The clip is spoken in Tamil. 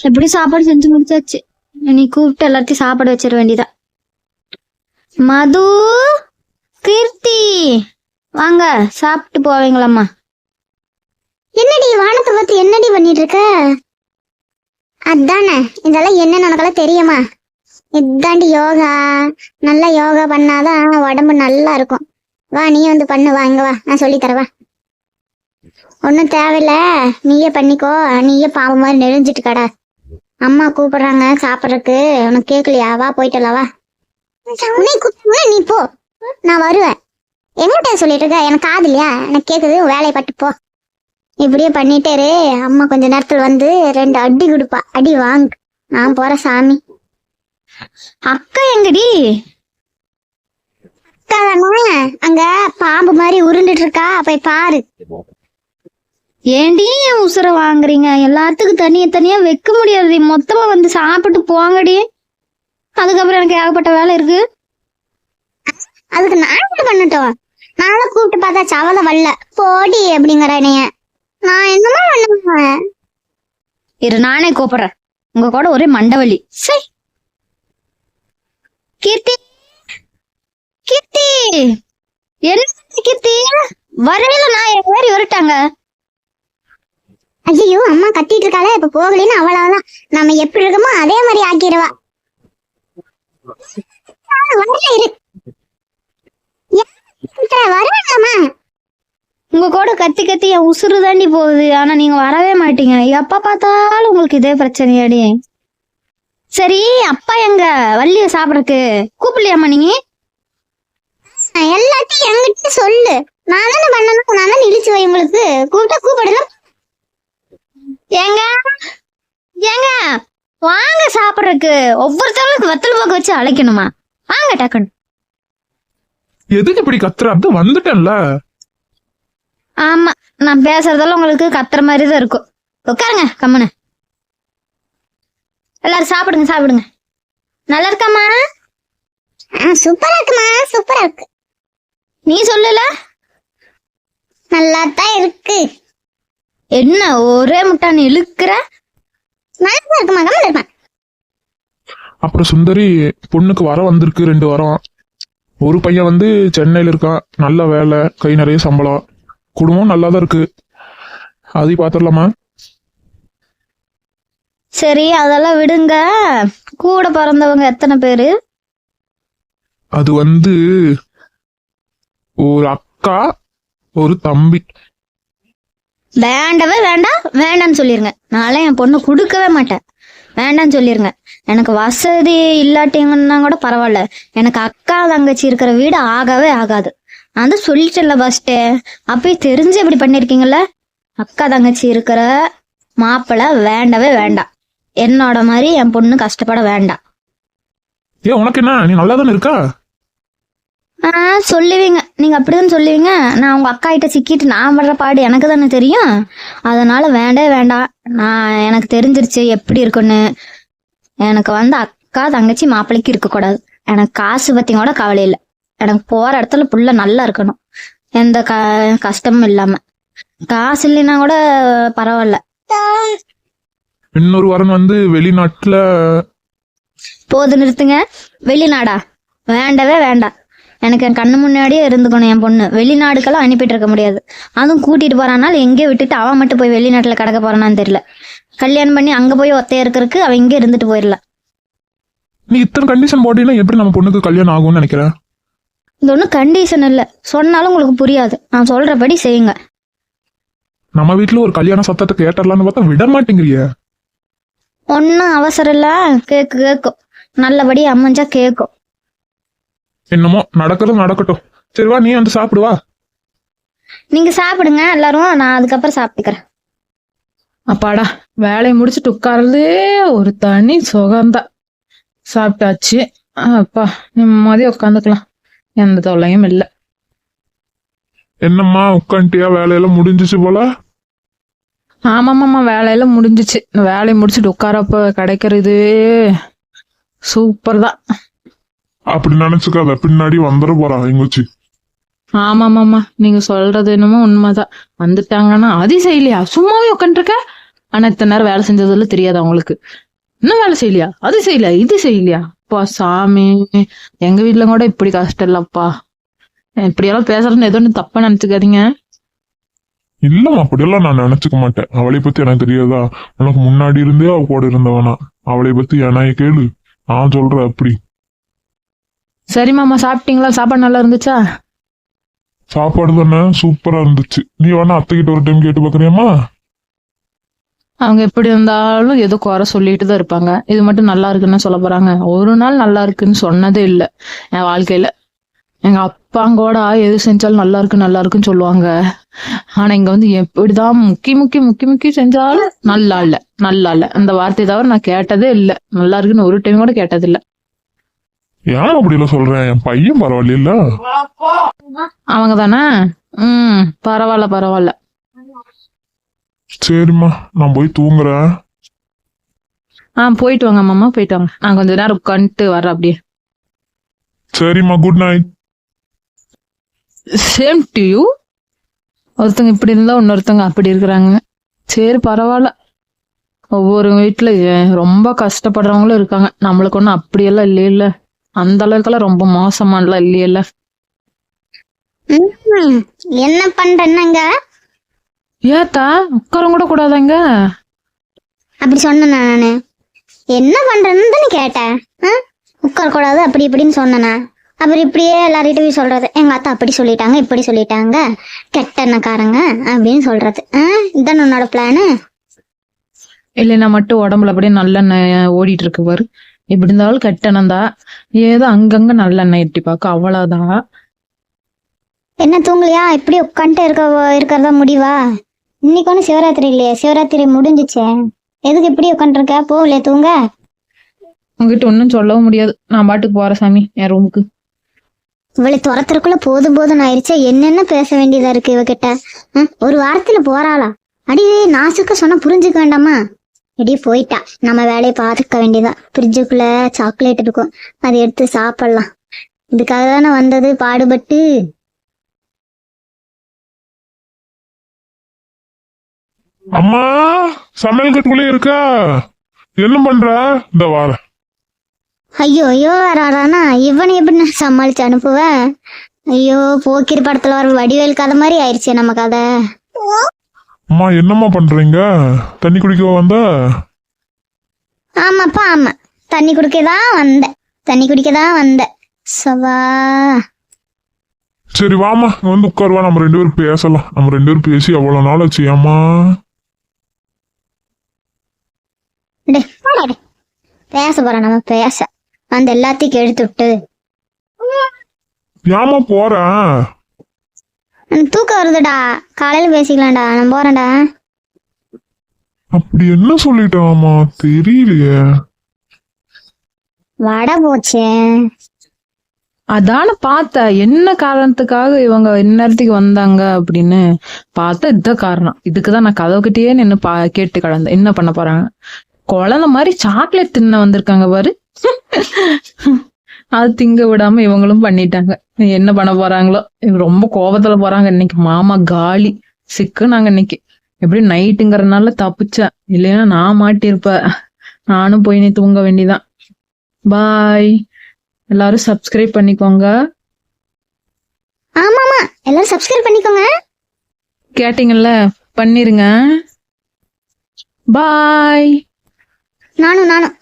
எப்படி சாப்பாடு செஞ்சு முடிச்சாச்சு. நீ கூப்பிட்டு எல்லாத்தையும் சாப்பாடு வச்சிட வேண்டியதா. மது, கீர்த்தி வாங்க சாப்பிட்டு போவீங்களாம்மா. என்னடி வானத்தை பார்த்து என்னடி பண்ணிட்டு இருக்க? அதானே, இதெல்லாம் என்ன நடக்கலாம் தெரியுமா? இதாண்டி யோகா. நல்லா யோகா பண்ணாதான் உடம்பு நல்லா இருக்கும். வா நீ வந்து பண்ணு, வா இங்க வா, நான் சொல்லி தரவா. ஒன்னும் தேவையில்ல, நீயே பண்ணிக்கோ. நீயே பாவம் மாதிரி நெறிஞ்சிட்டு கடை. அம்மா கூப்பிடுறாங்க சாப்பிட்றதுக்கு, உனக்கு கேட்கலையா? வா போயிட்டல வா. நீ போ, நான் வருவேன். எங்கிட்ட சொல்லிட்டு இருக்க? எனக்கு காது இல்லையா? எனக்கு கேக்குது, வேலையை பட்டு போ. இப்படியே பண்ணிட்டேரு. அம்மா கொஞ்ச நேரத்துல வந்து 2 அடி கொடுப்பா. அடி வாங்கு. நான் போற சாமி. அக்கா எங்கடி? அக்கா தானே அங்க பாம்பு மாதிரி உருண்டுட்டு இருக்கா, போய் பாரு. ஏண்டி என் உசுர வாங்குறீங்க? எல்லாத்துக்கும் தனியா தனியா வைக்க முடியாது. மொத்தமா வந்து சாப்பிட்டு போங்கடி. அதுக்கப்புறம் எனக்கு ஏகப்பட்ட வேலை இருக்கு. அதுக்கு நான் என்ன பண்ணட்டும்? நானும் கூப்பிட்டு பார்த்தா சவலை வரல. போடி அப்படிங்கிற என்னைய நான் என்னமா பண்ணுவேன்? இரு, நானே கூப்பிடுறேன். உங்க கூட ஒரே மண்டவலி. சரி கீர்த்தி, கீர்த்தி என்ன கீர்த்தி? வரையில நான் ஏறி வரட்டாங்க. ஐயோ, அம்மா கட்டிட்டு இருக்காளே, இப்ப போகலின்னு அவ்வளவுதான். நம்ம எப்படி இருக்கோமோ அதே மாதிரி ஆக்கிடுவா. வரலாமா? உங்க கூட கத்தி கத்தி என் உசுறு தாண்டி போகுது. ஆனா நீங்க வரவே மாட்டீங்க. எப்ப பார்த்தாலும் உங்களுக்கு இதே பிரச்சனையாடி. சரி, அப்பா எங்க? வள்ளிய சாப்பிடறதுக்கு கூப்பிடலையாமா நீங்க? எல்லாத்தையும் என்கிட்ட சொல்லு. நான் தானே பண்ணணும், நான் தானே இழிச்சு வை. உங்களுக்கு கூப்பிட்டா கூப்பிடலாம். ஏங்க ஏங்க வாங்க சாப்பிடறதுக்கு. ஒவ்வொருத்தவங்களுக்கு வத்தல் போக்க வச்சு அழைக்கணுமா? வாங்க டக்குன்னு. எதுக்கு இப்படி கத்துற? அப்படி வந்துட்டேன்ல. ஆமா, நான் பேசுறதெல்லாம் உங்களுக்கு கத்துற மாதிரி தான் இருக்கும். உட்காருங்க கம்முன்னு. எல்லாரும் சாப்பிடுங்க சாப்பிடுங்க. நல்லா இருக்காமா? சூப்பரா இருக்குமா, சூப்பரா இருக்கு. நீ சொல்லல? நல்லா தான் இருக்கு. என்ன ஒரே முட்டான்னு இழுக்கிற? நல்லா இருக்குமா, கம்மல் இருப்பா. அப்புறம் சுந்தரி பொண்ணுக்கு வர வந்திருக்கு 2 வாரம். ஒரு பையன் வந்து சென்னையில இருக்கான், நல்ல வேலை, கை நிறைய சம்பளம், குடும்பம் நல்லா தான் இருக்கு. அதை பாத்திரலாமா? சரி அதெல்லாம் விடுங்க. கூட பிறந்தவங்க எத்தனை பேரு? அது வந்து ஒரு அக்கா, ஒரு தம்பி. வேண்டவே வேண்டாம், வேண்டான்னு சொல்லிருங்க. நாளை என் பொண்ணு கொடுக்கவே மாட்டேன். வேண்டான்னு சொல்லிருங்க. எனக்கு வசதி இல்லாட்டிங்கன்னா கூட பரவாயில்ல. எனக்கு அக்கா தங்கச்சி இருக்கிற வீடு ஆகவே ஆகாது. நான் வந்து சொல்லிட்டேன்ல ஃபர்ஸ்டே. அப்பயே தெரிஞ்சு இப்படி பண்ணிருக்கீங்கல்ல. அக்கா தங்கச்சி இருக்கிற மாப்பிள்ளை வேண்டவே வேண்டாம். என்னோட மாதிரி என் பொண்ணு கஷ்டப்பட வேண்டாம். ஏன் உனக்கு என்ன? நீ நல்லா தானே இருக்கா? சொல்லுவீங்க, நீங்க அப்படிதான் சொல்லுவீங்க. நான் உங்க அக்கா கிட்ட சிக்கிட்டு நான் வர்ற பாடு எனக்கு தானே தெரியும். அதனால வேண்டவே வேண்டாம். எனக்கு தெரிஞ்சிருச்சு எப்படி இருக்குன்னு. எனக்கு வந்து அக்கா தங்கச்சி மாப்பிள்ளைக்கு இருக்கக்கூடாது. எனக்கு காசு பத்தி கூட கவலை இல்லை. எனக்கு போற இடத்துல புள்ள நல்லா இருக்கணும், எந்த கஷ்டமும் இல்லாம. காசு இல்லைன்னா கூட பரவாயில்ல. இன்னொரு வாரம் வந்து வெளிநாட்டுல. போது நிறுத்துங்க. வெளிநாடா? வேண்டவே வேண்டாம். எனக்கு என் கண்ணு முன்னாடியே இருந்துக்கணும் என் பொண்ணு. வெளிநாடுக்கெல்லாம் அனுப்பிட்டு இருக்க முடியாது. அதுவும் கூட்டிட்டு போறானால எங்கேயோ விட்டுட்டு அவன் மட்டும் போய் வெளிநாட்டுல கிடக்க போறானான்னு தெரியல. கல்யாணம் பண்ணி அங்க போய் ஒத்தையா இருக்கிறதுக்கு அவன் இங்கே இருந்துட்டு போயிடலாம். நீ இத்தனை கண்டிஷன் போட்டீங்கன்னா எப்படி நம்ம பொண்ணுக்கு கல்யாணம் ஆகும்னு நினைக்கிறேன்? இது ஒன்றும் கண்டிஷன் இல்லை. சொன்னாலும் உங்களுக்கு புரியாது. நான் சொல்றபடி செய்யுங்க. நம்ம வீட்டுல ஒரு கல்யாண சத்தத்தை கேட்டலான்னு பார்த்தா விட மாட்டேங்கிறிய. ஒன்னும் அவசரம் இல்ல. கேக்கும், நல்லபடி அமைஞ்சா கேக்கும். என்னமோ நடக்கிறது நடக்கட்டும். சரிவா, நீ வந்து சாப்பிடுவா. நீங்க சாப்பிடுங்க எல்லாரும், நான் அதுக்கப்புறம் சாப்பிட்டுக்கிறேன். அப்பாடா, வேலையை முடிச்சுட்டு உட்கார்றதே ஒரு தனி சுகம்தான். சாப்பிட்டாச்சு. அப்பா நிம்மதியா உட்காந்துக்கலாம், எந்த தொல்லையும் இல்லை. என்னம்மா உட்காந்துட்டியா? வேலையெல்லாம் முடிஞ்சிச்சு போல. ஆமாம்மாம்மா, வேலையெல்லாம் முடிஞ்சிச்சு. வேலையை முடிச்சுட்டு உட்காரப்ப கிடைக்கிறது சூப்பர் தான். அப்படி நினைச்சுக்காத, பின்னாடி வந்துட போறா எங்கச்சி. ஆமாம்மாம்மா, நீங்க சொல்றது என்னமோ உண்மைதான். வந்துட்டாங்கன்னா அது செய்யலையா? சும்மாவே உட்காந்துருக்க. ஆனா இத்தனை நேரம் வேலை செஞ்சதுல தெரியாது அவங்களுக்கு. இன்னும் வேலை செய்யலையா, அது செய்யலையா, இது செய்யலையா? அப்பா சாமி, எங்க வீட்டுல கூட இப்படி கஷ்டம் இல்லப்பா. இப்படியெல்லாம் பேசுறேன்னு ஏதோ ஒண்ணு தப்பா நினைச்சுக்காதீங்க. இல்லம்மா, அப்படியெல்லாம் நான் நினைச்சுக்க மாட்டேன். அவளை பத்தி எனக்கு தெரியாதா? உனக்கு முன்னாடி இருந்தே அவ கூட இருந்தவனா. அவளை பத்தி என்னைய கேளு, நான் சொல்றேன் அப்படி. சரி மாமா, சாப்பிட்டீங்களா? சாப்பாடு நல்லா இருந்துச்சா? சாப்பாடு தானே சூப்பரா இருந்துச்சு. நீ வேணா அத்தை கிட்ட ஒரு டைம் கேட்டு பாக்குறியாமா? அவங்க எப்படி இருந்தாலும் ஏதோ குறை சொல்லிட்டு தான் இருப்பாங்க. இது மட்டும் நல்லா இருக்குன்னு சொல்ல போறாங்க? ஒரு நாள் நல்லா இருக்குன்னு சொன்னதே இல்லை என் வாழ்க்கையில. எங்க அப்பாங்கூட எது செஞ்சாலும் நல்லா இருக்குன்னு சொல்லுவாங்க. ஆனா இங்க வந்து எப்படிதான் முக்கி செஞ்சாலும் நல்லா இல்ல அந்த வார்த்தை தவிர நான் கேட்டதே இல்லை. நல்லா இருக்குன்னு ஒரு டைம் கூட கேட்டது இல்ல. ஏன் அப்படி எல்லாம் சொல்றேன்? என் பையன் பரவாயில்ல. அவங்க தானே. பரவாயில்ல. சரிம்மா, நான் போய் தூங்குறேன். போயிட்டு வாங்க மாமா, போயிட்டு வாங்க. நான் கொஞ்ச நேரம் உட்காந்துட்டு வர்றேன் அப்படியே. சரிம்மா, good night. Same to you. ஒருத்தங்க இப்படி இருந்தா இன்னொருத்தங்க அப்படி இருக்கிறாங்க. சரி பரவாயில்ல. ஒவ்வொரு வீட்டுல ரொம்ப கஷ்டப்படுறவங்களும் இருக்காங்க. நம்மளுக்கு ஒன்றும் அப்படியெல்லாம் இல்லையில்ல. அந்த அளவுக்கெல்லாம் ரொம்ப மோசமானலாம் இல்லையில்ல. என்ன பண்றேன்னாங்க? ஏத்தா உட்காரம் கூட கூடாதாங்க? அப்படி சொன்னேன் நானு. என்ன பண்றேன்னு தானே கேட்டேன். உட்கார கூடாது அப்படி இப்படின்னு சொன்னேனா? அப்புறம் இப்படியே எல்லார்கிட்ட போய் சொல்றது, எங்க அத்தா அப்படி சொல்லிட்டாங்க இப்படி சொல்லிட்டாங்க, கெட்ட எண்ணக்காரங்க அப்படின்னு சொல்றது. இதான் உன்னோட பிளானு? இல்லைன்னா மட்டும் உடம்புல அப்படியே நல்லெண்ணெய் ஓடிட்டு இருக்கு பாரு. எப்படி இருந்தாலும் கெட்டெண்ணம் தான். ஏதோ அங்கங்க நல்லெண்ணெய் எட்டி பார்க்க, அவ்வளவுதான். என்ன தூங்கலையா? இப்படி உட்காந்துட்டு இருக்கிறதா முடிவா? இன்னைக்கு ஒன்றும் சிவராத்திரி இல்லையே, சிவராத்திரி முடிஞ்சிச்சே. எதுக்கு இப்படி உட்காந்துருக்க? போகலையே தூங்க. உங்ககிட்ட ஒன்னும் சொல்லவும் முடியாது. நான் பாட்டுக்கு போறேன் சாமி என் ரூமுக்கு. இவளை துரத்துறக்குள்ள போதும் ஆயிடுச்சே. என்னென்ன பேச வேண்டியதா இருக்கு இவகிட்ட. ஒரு வாரத்துல போறாளா? அடி நாசுக்க சொன்னா புரிஞ்சுக்க வேண்டாமா? இடி போயிட்டா. நம்ம வேலையை பார்த்துக்க வேண்டியதா. ஃப்ரிட்ஜுக்குள்ள சாக்லேட் இருக்கும், அதை எடுத்து சாப்பிடலாம். இதுக்காக தானே வந்தது பாடுபட்டு. அம்மா, சமையல் கட்டுக்குள்ளே இருக்கா? என்ன பண்ற? இந்த வார ஐயோ வரானா? இவனை எப்படி நான் சமாளிச்சு அனுப்புவேன்? ஐயோ, போக்கிரி படத்துல வர வடிவேல் கதை மாதிரி ஆயிடுச்சே நம்ம கதை. அம்மா, என்னம்மா பண்றீங்க? தண்ணி குடிக்க வந்த? ஆமாப்பா ஆமா, தண்ணி குடிக்கதான் வந்தேன். சவா. சரி வாமா, வந்து உட்காருவா. நம்ம 2 பேரும் பேசலாம். நம்ம 2 பேரும் பேசி எவ்வளவு நாள் ஆச்சு. அம்மா பேச போறோம், நம்ம பேச வந்து எல்லாத்தையும் கெடுத்து விட்டு. ஏமா போறேன்? எனக்கு தூக்கம் வருதுடா, காலையில பேசிக்கலாம்டா, நான் போறேன்டா. அப்படி என்ன சொல்லிட்டாமா? தெரியலையே. வட போச்சே. அதான பார்த்தா என்ன காரணத்துக்காக இவங்க இந்நேரத்துக்கு வந்தாங்க அப்படின்னு பார்த்தா இதுதான் காரணம். இதுக்குதான் நான் கதவுக்கிட்டே நின்று கேட்டு கிடந்தேன். என்ன பண்ண போறாங்க? குழந்தை மாதிரி சாக்லேட் தின்ன வந்திருக்காங்க பாரு. அது திங்க விடாம இவங்களும் பண்ணிட்டாங்க. என்ன பண்ண போறாங்களோ? ரொம்ப கோபத்துல போறாங்க இன்னைக்கு. மாமா காலி சிக்குனாங்க இன்னைக்கு. எப்படி நைட்டுங்கிறதுனால தப்பிச்சேன், இல்லைன்னா நான் மாட்டிருப்பேன். நானும் போய் நீ தூங்க வேண்டிதான். பாய். எல்லாரும் சப்ஸ்கிரைப் பண்ணிக்கோங்க. ஆமாமா, எல்லாரும் சப்ஸ்கிரைப் பண்ணிக்கோங்க. கேட்டீங்கல்ல, பண்ணிருங்க. பாய். நானும்